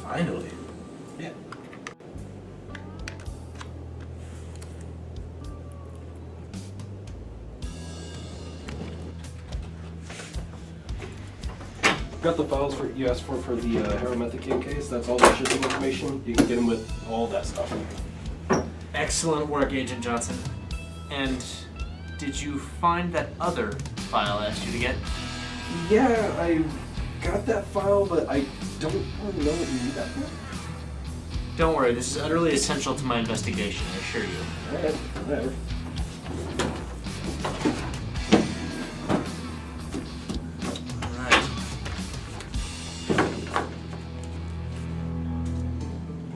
Finally. Yeah. Got the files for you asked for the Haromethacaine case. That's all the shipping information. You can get them with all that stuff. Excellent work, Agent Johnson. And did you find that other file I asked you to get? Yeah, I got that file, but I don't really know what you need that for. Don't worry, this is utterly essential to my investigation, I assure you. Alright, whatever.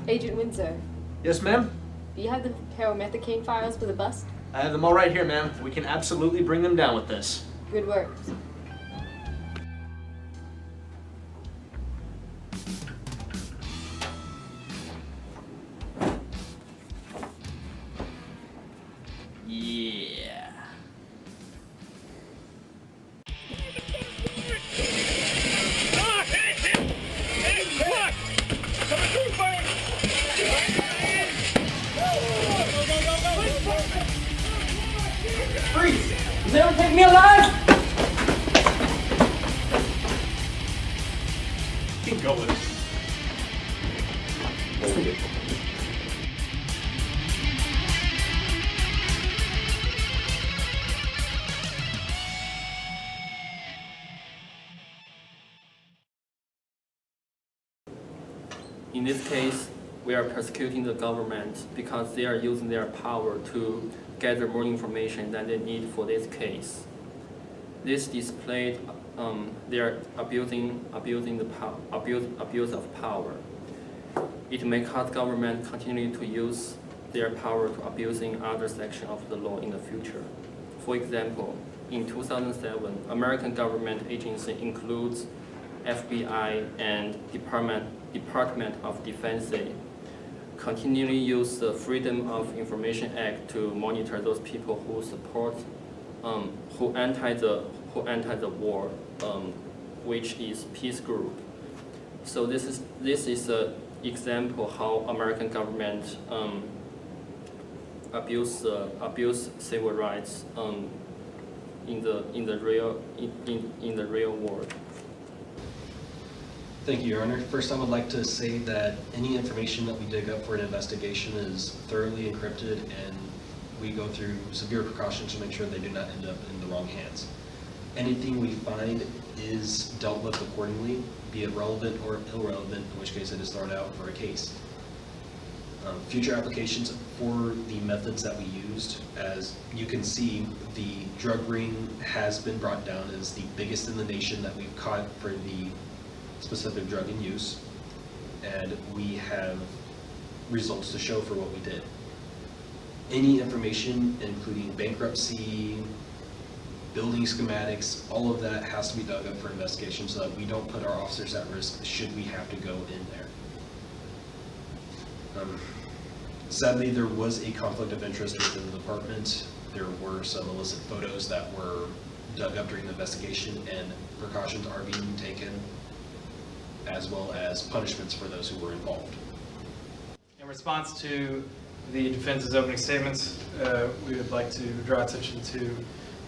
Agent Windsor, Yes, ma'am? do you have the Haromethacaine files for the bust? I have them all right here, ma'am. We can absolutely bring them down with this. Good work. Yeah. Freeze! Does anyone take me alive? Keep going. In this case, we are persecuting the government because they are using their power to gather more information than they need for this case. This displayed they are abusing the abuse of power. It may cause government continue to use their power to abusing other sections of the law in the future. For example, in 2007, American government agency includes FBI and Department of Defense continually use the Freedom of Information Act to monitor those people who support, who anti the war, which is peace group. So this is an example how American government abuse civil rights in the real world. Thank you, Your Honor. First, I would like to say that any information that we dig up for an investigation is thoroughly encrypted, and we go through severe precautions to make sure they do not end up in the wrong hands. Anything we find is dealt with accordingly, be it relevant or irrelevant, in which case it is thrown out for a case. Future applications for the methods that we used, as you can see, the drug ring has been brought down as the biggest in the nation that we've caught for the specific drug in use, and we have results to show for what we did. Any information, including bankruptcy, building schematics, all of that has to be dug up for investigation so that we don't put our officers at risk should we have to go in there. Sadly, there was a conflict of interest within the department. There were some illicit photos that were dug up during the investigation, and precautions are being taken, as well as punishments for those who were involved. In response to the defense's opening statements, we would like to draw attention to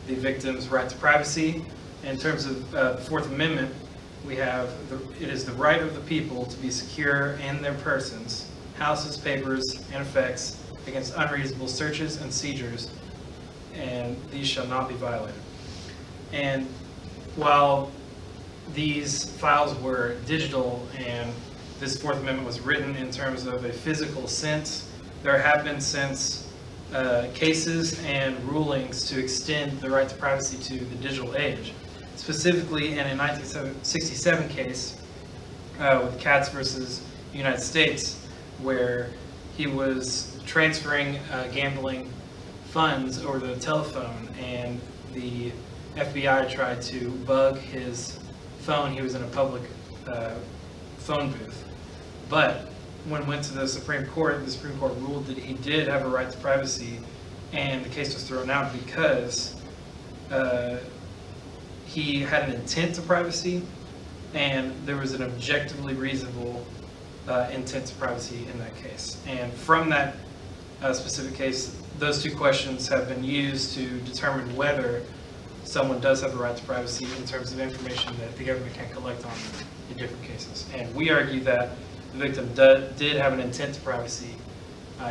the victim's right to privacy. In terms of the Fourth Amendment, we have it is the right of the people to be secure in their persons, houses, papers, and effects against unreasonable searches and seizures, and these shall not be violated. And while these files were digital and this Fourth Amendment was written in terms of a physical sense, there have been since cases and rulings to extend the right to privacy to the digital age. Specifically, in a 1967 case with Katz versus United States, where he was transferring gambling funds over the telephone, and the FBI tried to bug his phone. He was in a public phone booth. But when it went to the Supreme Court ruled that he did have a right to privacy, and the case was thrown out because he had an intent to privacy, and there was an objectively reasonable intent to privacy in that case. And from that specific case, those two questions have been used to determine whether someone does have the right to privacy in terms of information that the government can collect on them in different cases. And we argue that the victim did have an intent to privacy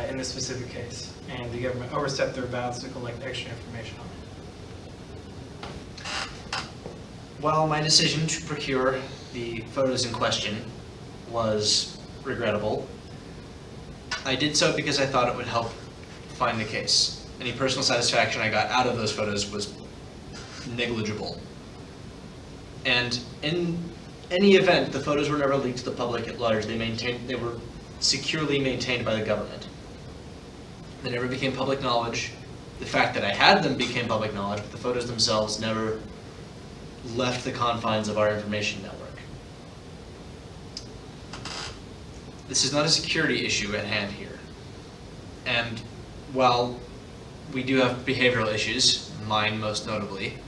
in this specific case, and the government overstepped their bounds to collect extra information on it. While my decision to procure the photos in question was regrettable, I did so because I thought it would help find the case. Any personal satisfaction I got out of those photos was negligible. And in any event, the photos were never leaked to the public at large. They were securely maintained by the government. They never became public knowledge. The fact that I had them became public knowledge, but the photos themselves never left the confines of our information network. This is not a security issue at hand here. And while we do have behavioral issues, mine most notably,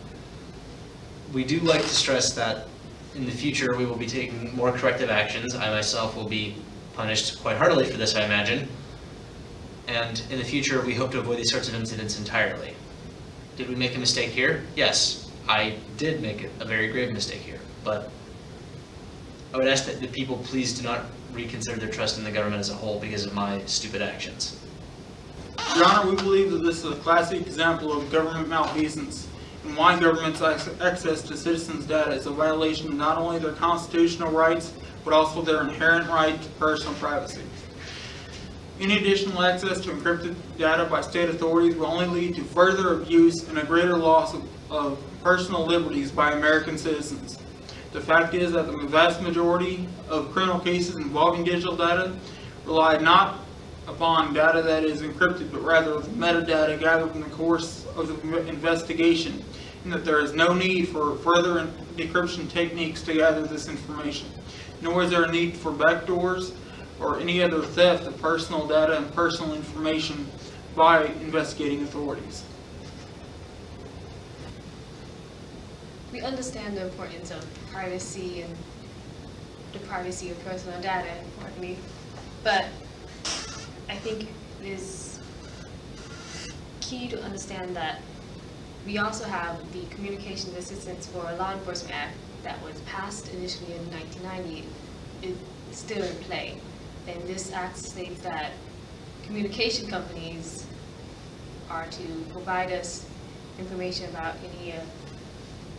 we do like to stress that in the future we will be taking more corrective actions. I myself will be punished quite heartily for this, I imagine. And in the future, we hope to avoid these sorts of incidents entirely. Did we make a mistake here? Yes, I did make a very grave mistake here, but I would ask that the people please do not reconsider their trust in the government as a whole because of my stupid actions. Your Honor, we believe that this is a classic example of government malfeasance, and why government's access to citizens' data is a violation of not only their constitutional rights, but also their inherent right to personal privacy. Any additional access to encrypted data by state authorities will only lead to further abuse and a greater loss of personal liberties by American citizens. The fact is that the vast majority of criminal cases involving digital data rely not upon data that is encrypted, but rather the metadata gathered in the course of the investigation, and that there is no need for further decryption techniques to gather this information, nor is there a need for backdoors or any other theft of personal data and personal information by investigating authorities. We understand the importance of privacy and the privacy of personal data, importantly, but I think it is key to understand that we also have the Communications Assistance for Law Enforcement Act that was passed initially in 1990. It's still in play. And this act states that communication companies are to provide us information about any,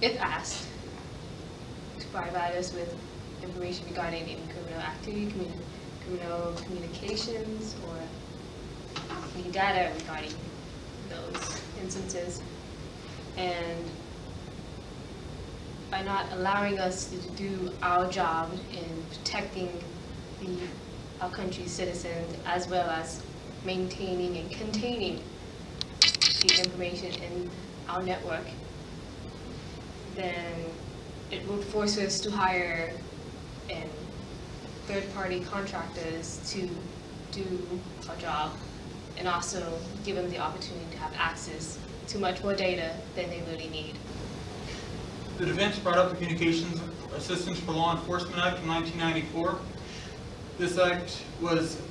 if asked, to provide us with information regarding any criminal activity, criminal communications, or any data regarding those instances. And by not allowing us to do our job in protecting our country's citizens, as well as maintaining and containing the information in our network, then it will force us to hire third-party contractors to do our job, and also give them the opportunity to have access to much more data than they really need. The defense brought up the Communications Assistance for Law Enforcement Act of 1994. This act was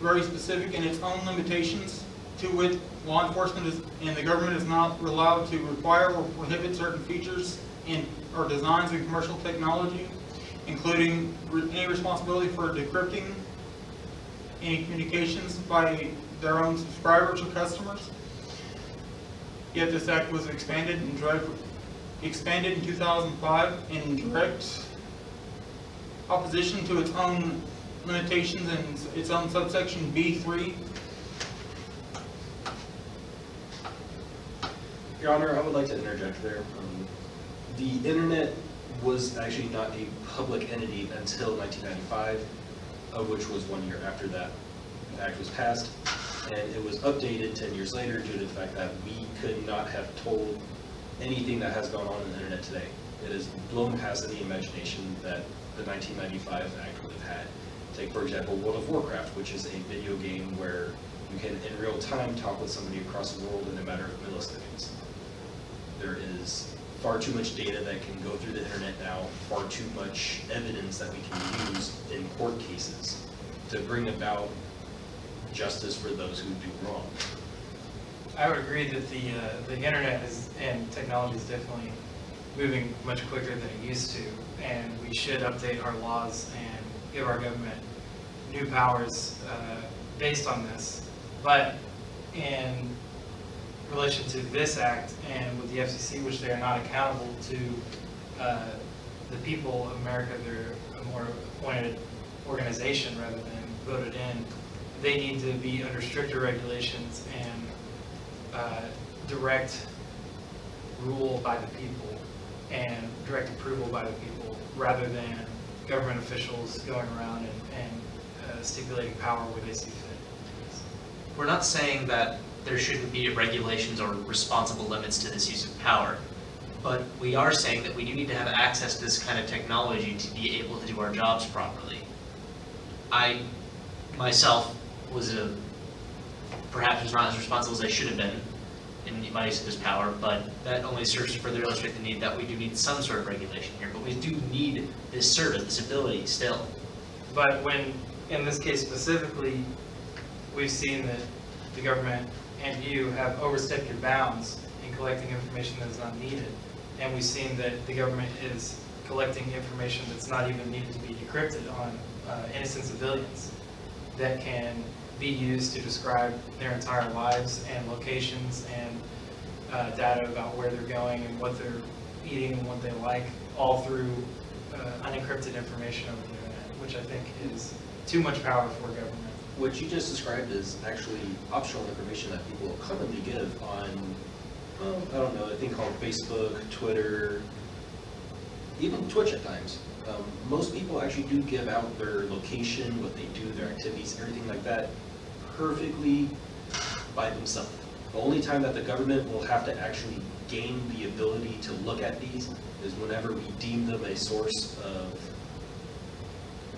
very specific in its own limitations, to which law enforcement and the government is not allowed to require or prohibit certain features or designs in commercial technology, including any responsibility for decrypting any communications by their own subscribers or customers. Yet this act was expanded in 2005 in direct opposition to its own limitations and its own subsection B3. Your Honor, I would like to interject there. The internet was actually not a public entity until 1995, which was 1 year after that act was passed, and it was updated 10 years later due to the fact that we could not have told anything that has gone on in the internet today. It is blown past any imagination that the 1995 act would have had. Take, for example, World of Warcraft, which is a video game where you can, in real time, talk with somebody across the world in a matter of milliseconds. There is far too much data that can go through the internet now, far too much evidence that we can use in court cases to bring about justice for those who do wrong. I would agree that the internet and technology is definitely moving much quicker than it used to, and we should update our laws and give our government new powers based on this. But in relation to this act and with the FCC, which they are not accountable to the people of America, they're a more appointed organization rather than voted in, they need to be under stricter regulations and direct rule by the people and direct approval by the people, rather than government officials going around and stipulating power where they see fit. We're not saying that there shouldn't be regulations or responsible limits to this use of power, but we are saying that we do need to have access to this kind of technology to be able to do our jobs properly. I, myself, perhaps was not as responsible as I should have been in my use of this power, but that only serves to further illustrate the need that we do need some sort of regulation here, but we do need this service, this ability still. But when, in this case specifically, we've seen that the government and you have overstepped your bounds in collecting information that is not needed. And we've seen that the government is collecting information that's not even needed to be decrypted on innocent civilians that can be used to describe their entire lives and locations and data about where they're going and what they're eating and what they like, all through unencrypted information over the internet, which I think is too much power for government. What you just described is actually optional information that people commonly give on, I don't know, a thing called Facebook, Twitter, even Twitch at times. Most people actually do give out their location, what they do, their activities, everything like that, perfectly by themselves. The only time that the government will have to actually gain the ability to look at these is whenever we deem them a source of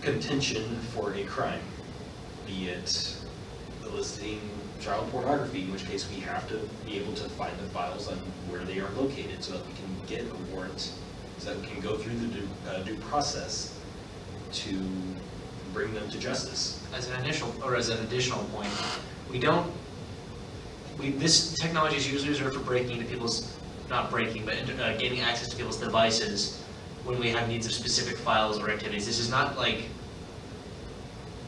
contention for a crime, be it eliciting child pornography, in which case we have to be able to find the files on where they are located so that we can get a warrant, so that we can go through the due process to bring them to justice. As an additional point, this technology is usually reserved for breaking into people's, not breaking, but gaining access to people's devices when we have needs of specific files or activities. This is not like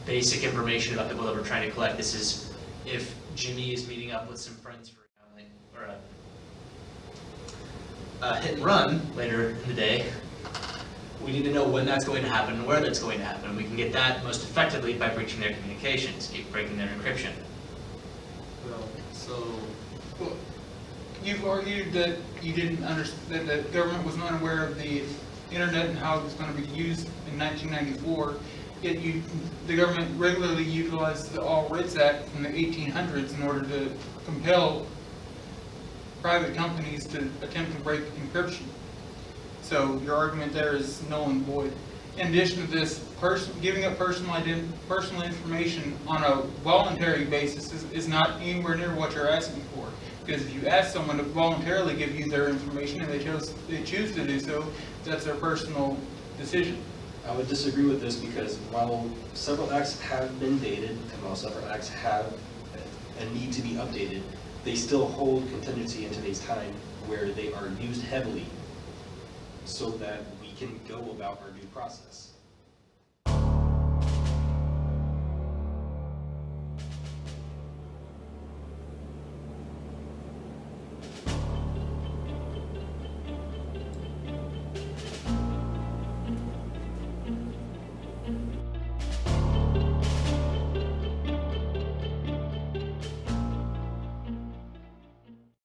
basic information about people that we're trying to collect. This is if Jimmy is meeting up with some friends for a hit and run later in the day, we need to know when that's going to happen and where that's going to happen. We can get that most effectively by breaching their communications, breaking their encryption. Well, you've argued that you didn't understand, that the government was not aware of the internet and how it was going to be used in 1994, yet the government regularly utilized the All Writs Act from the 1800s in order to compel private companies to attempt to break encryption. So your argument there is null and void. In addition to this, giving up personal information on a voluntary basis is not anywhere near what you're asking for. Because if you ask someone to voluntarily give you their information and they choose to do so, that's their personal decision. I would disagree with this because while several acts have been dated and while several acts have a need to be updated, they still hold contingency in today's time where they are used heavily so that we can go about our due process.